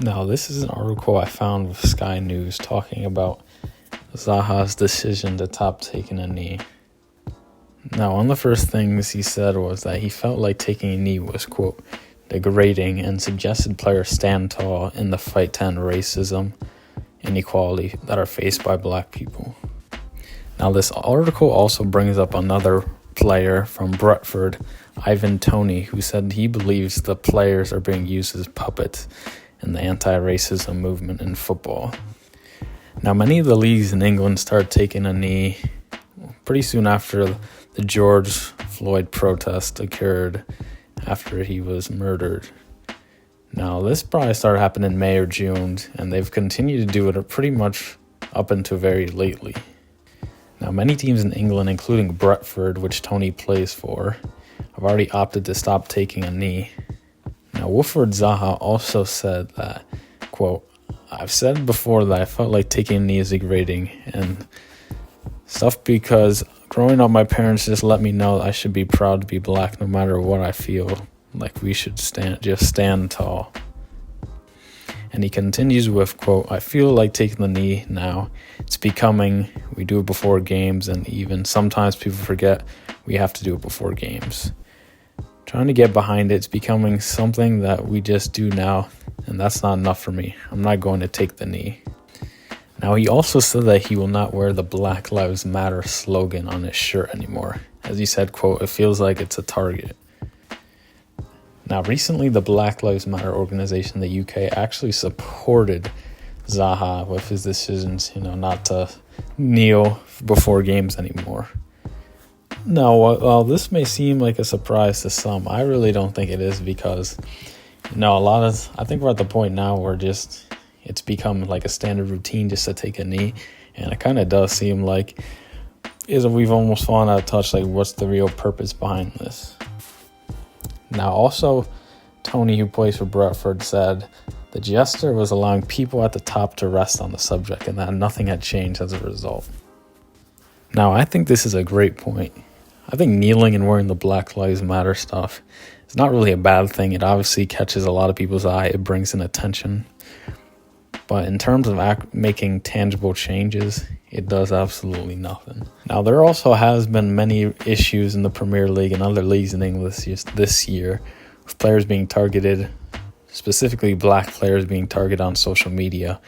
Now, this is an article I found with Sky News talking about Zaha's decision to stop taking a knee. Now, one of the first things he said was that he felt like taking a knee was, quote, degrading, and suggested players stand tall in the fight to end racism, inequality that are faced by black people. Now, this article also brings up another player from Brentford, Ivan Toney, who said he believes the players are being used as puppets in the anti-racism movement in football. Now, many of the leagues in England started taking a knee pretty soon after the George Floyd protest occurred after he was murdered. Now, this probably started happening in May or June, and they've continued to do it pretty much up until very lately. Now, many teams in England, including Brentford, which Toney plays for, have already opted to stop taking a knee. Now, Wilfried Zaha also said that, quote, I've said before that I felt like taking a knee is degrading and stuff because growing up, my parents just let me know I should be proud to be black no matter what I feel. Like we should stand tall. And he continues with, quote, I feel like taking the knee now. It's becoming, we do it before games, and even sometimes people forget we have to do it before games. Trying to get behind it's becoming something that we just do now, and that's not enough for me. I'm not going to take the knee. Now, he also said that he will not wear the Black Lives Matter slogan on his shirt anymore. As he said, quote, it feels like it's a target. Now, recently, the Black Lives Matter organization in the UK actually supported Zaha with his decisions, not to kneel before games anymore. Now, while this may seem like a surprise to some, I really don't think it is because, I think we're at the point now where it's become like a standard routine just to take a knee, and it kind of does seem like we've almost fallen out of touch, like what's the real purpose behind this? Now, also, Toney, who plays for Brentford, said the gesture was allowing people at the top to rest on the subject and that nothing had changed as a result. Now, I think this is a great point. I think kneeling and wearing the Black Lives Matter stuff is not really a bad thing. It obviously catches a lot of people's eye. It brings in attention. But in terms of making tangible changes, it does absolutely nothing. Now, there also has been many issues in the Premier League and other leagues in England this year with players being targeted, specifically black players being targeted on social media.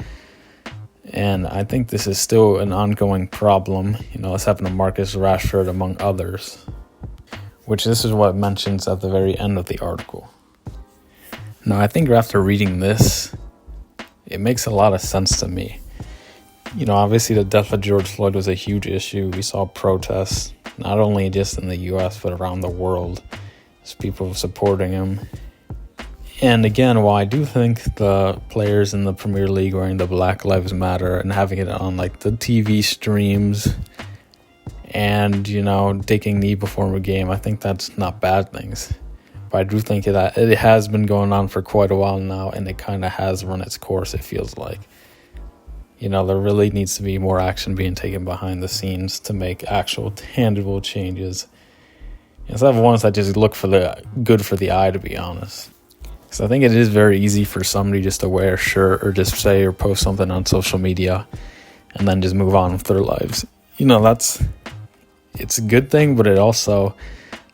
And I think this is still an ongoing problem. It's happened to Marcus Rashford, among others, which this is what it mentions at the very end of the article. Now, I think after reading this, it makes a lot of sense to me. Obviously the death of George Floyd was a huge issue. We saw protests, not only just in the U.S., but around the world, as people supporting him. And again, while I do think the players in the Premier League wearing the Black Lives Matter and having it on like the TV streams and, taking knee before a game, I think that's not bad things. But I do think that it has been going on for quite a while now, and it kind of has run its course, it feels like. There really needs to be more action being taken behind the scenes to make actual tangible changes, instead of ones that just look good for the eye, to be honest. Because I think it is very easy for somebody just to wear a shirt or just say or post something on social media and then just move on with their lives. It's a good thing, but it also,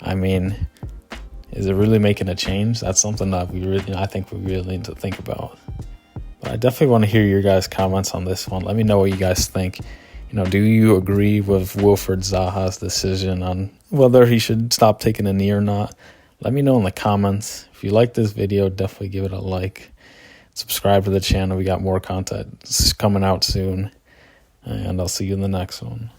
is it really making a change? That's something that I think we really need to think about. But I definitely want to hear your guys' comments on this one. Let me know what you guys think. Do you agree with Wilfried Zaha's decision on whether he should stop taking a knee or not? Let me know in the comments. If you like this video, definitely give it a like. Subscribe to the channel. We got more content coming out soon. And I'll see you in the next one.